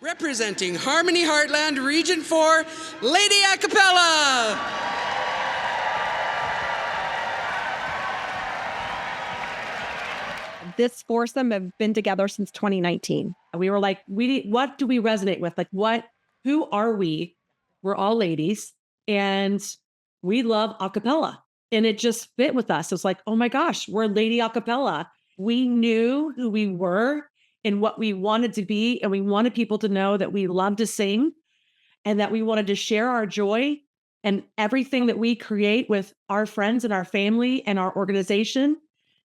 Representing Harmony Heartland Region 4, Lady a Cappella. This foursome have been together since 2019. We were like, what do we resonate with? Like, who are we? We're all ladies and we love a cappella. And it just fit with us. It was like, oh my gosh, we're Lady a Cappella. We knew who we were and what we wanted to be. And we wanted people to know that we love to sing and that we wanted to share our joy and everything that we create with our friends and our family and our organization.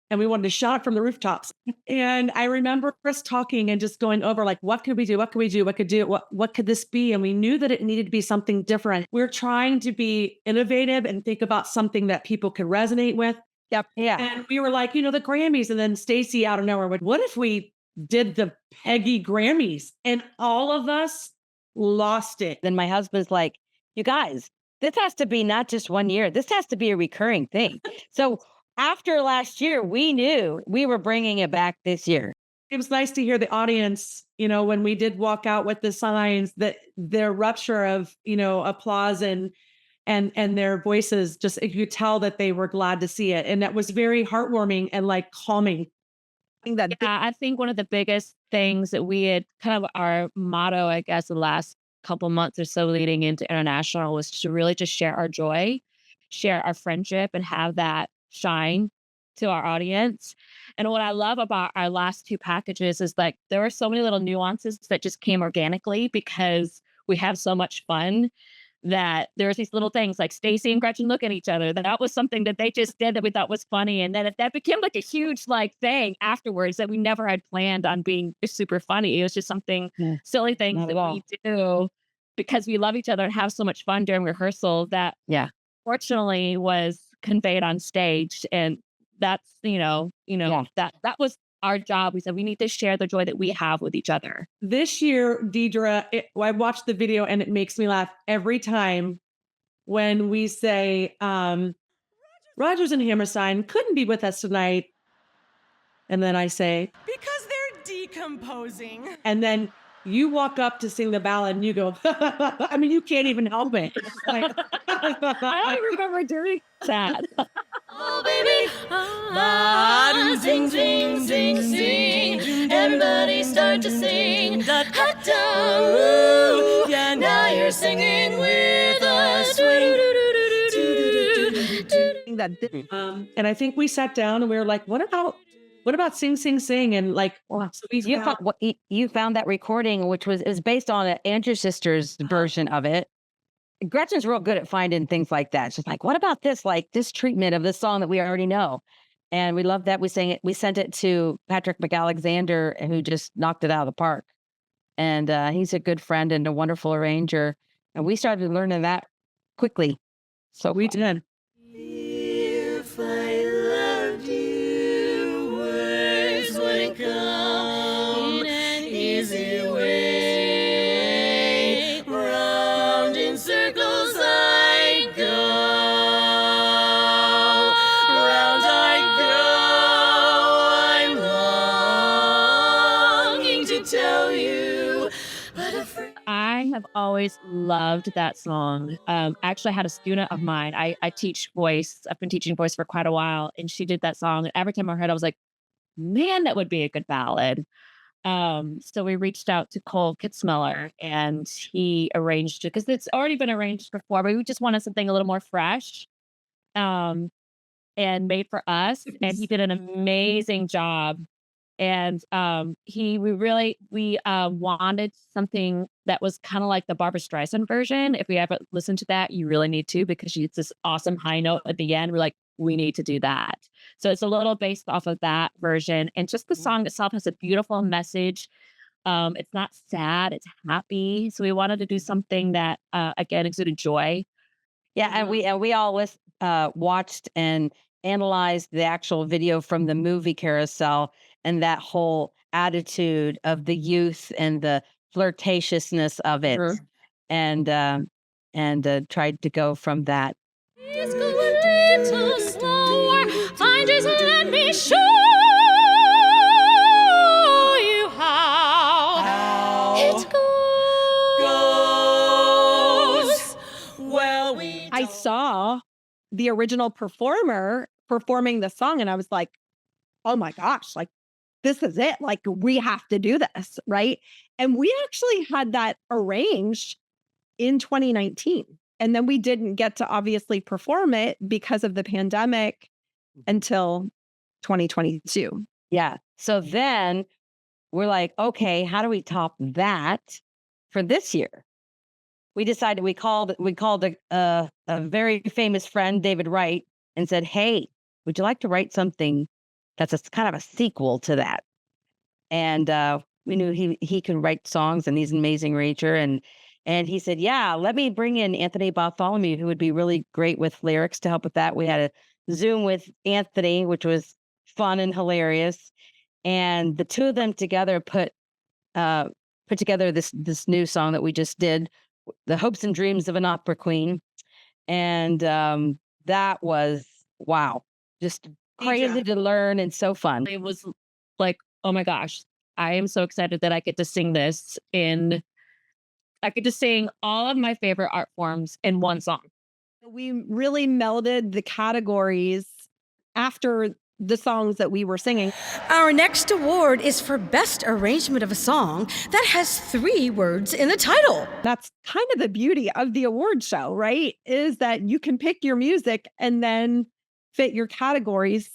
And we wanted to shout it from the rooftops. And I remember Chris talking and just going over like, what could we do? What could we do? What could this be? And we knew that it needed to be something different. We're trying to be innovative and think about something that people could resonate with. Yep. Yeah. And we were like, the Grammys. And then Stacy out of nowhere went, what if we did the Peggy Grammys? And all of us lost it. Then my husband's like, you guys, this has to be not just 1 year. This has to be a recurring thing. So after last year, we knew we were bringing it back this year. It was nice to hear the audience, when we did walk out with the signs, that their rupture of, applause and their voices, just you could tell that they were glad to see it. And that was very heartwarming and like calming. I think one of the biggest things that we had kind of our motto, I guess, the last couple months or so leading into international was to really just share our joy, share our friendship, and have that shine to our audience. And what I love about our last two packages is like there were so many little nuances that just came organically because we have so much fun that there's these little things like Stacy and Gretchen look at each other. That was something that they just did that we thought was funny. And then that became like a huge thing afterwards that we never had planned on being super funny. It was just something silly things that we do because we love each other and have so much fun during rehearsal that fortunately was conveyed on stage. And that's, that was our job. We said, we need to share the joy that we have with each other. This year, Deidre, I watched the video and it makes me laugh every time when we say, Rogers and Hammerstein couldn't be with us tonight. And then I say, because they're decomposing. And then you walk up to sing the ballad and you go, I mean, you can't even help it. Like, I don't remember doing that. Oh, baby. Sing, sing, sing, sing. Everybody start to sing. Yeah, now you're singing with us. And I think we sat down and we were like, what about Sing, Sing, Sing? And like, so you found that recording, which was based on Andrew Sister's version of it. Gretchen's real good at finding things like that. She's like, what about this? Like this treatment of this song that we already know. And we loved that. We sent it to Patrick McAlexander, who just knocked it out of the park. And he's a good friend and a wonderful arranger. And we started learning that quickly. So we did. If I loved you, words wouldn't come in an easy way. Round in circles I go, round I go. I'm longing to tell you, but afraid. I have always loved that song. Actually, I had a student of mine. I teach voice. I've been teaching voice for quite a while, and she did that song. And every time I heard it, I was like, man, that would be a good ballad. So we reached out to Cole Kitzmiller, and he arranged it because it's already been arranged before, but we just wanted something a little more fresh and made for us. And he did an amazing job. And we wanted something that was kind of like the Barbra Streisand version. If we ever listen to that, you really need to, because it's this awesome high note at the end. We're like, we need to do that. So it's a little based off of that version. And just the song itself has a beautiful message. It's not sad, it's happy. So we wanted to do something that, again, exuded joy. Yeah, and we all watched and analyzed the actual video from the movie Carousel and that whole attitude of the youth and the flirtatiousness of it, and tried to go from that. Please go a little slower. Find yours and let me show you how. It's going the original performer performing the song. And I was like, oh my gosh, like, this is it. Like, we have to do this. Right. And we actually had that arranged in 2019. And then we didn't get to obviously perform it because of the pandemic until 2022. Yeah. So then we're like, okay, how do we top that for this year? We decided we called a very famous friend, David Wright, and said, hey, would you like to write something that's a kind of a sequel to that? And we knew he could write songs, and he's an amazing ranger. And he said, yeah, let me bring in Anthony Bartholomew, who would be really great with lyrics to help with that. We had a Zoom with Anthony, which was fun and hilarious. And the two of them together put together this new song that we just did, The Hopes and Dreams of an Opera Queen. And that was, wow, just crazy to learn and so fun. It was like, oh my gosh, I am so excited that I get to sing this I get to sing all of my favorite art forms in one song. We really melded the categories after the songs that we were singing. Our next award is for Best Arrangement of a Song that has 3 words in the title. That's kind of the beauty of the award show, right? Is that you can pick your music and then fit your categories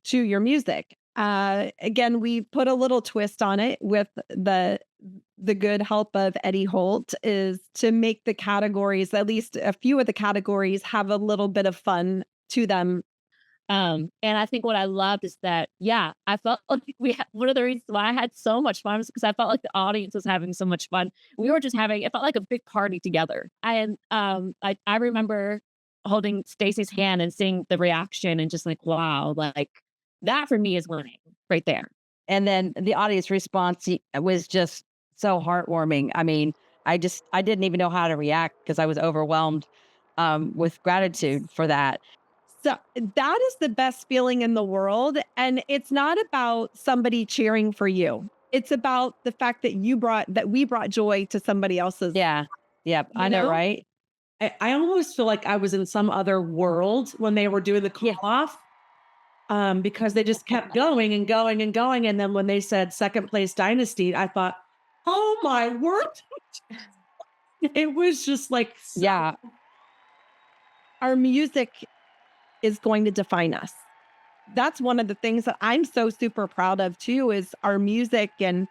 to your music. Again, we put a little twist on it with the good help of Eddie Holt, is to make the categories, at least a few of the categories, have a little bit of fun to them. And I think what I loved is that, yeah, I felt like one of the reasons why I had so much fun was because I felt like the audience was having so much fun. We were just it felt like a big party together. And I remember holding Stacy's hand and seeing the reaction and just like, wow, like that for me is winning right there. And then the audience response was just so heartwarming. I mean, I didn't even know how to react because I was overwhelmed with gratitude for that. So that is the best feeling in the world. And it's not about somebody cheering for you. It's about the fact that we brought joy to somebody else's. Yeah. Yep. I know, right? I almost feel like I was in some other world when they were doing the call off. Because they just kept going and going and going. And then when they said second place dynasty, I thought, oh my word. It was just like, yeah, our music is going to define us. That's one of the things that I'm so super proud of too, is our music, and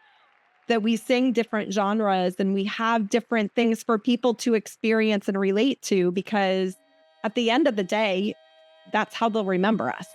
that we sing different genres and we have different things for people to experience and relate to, because at the end of the day, that's how they'll remember us.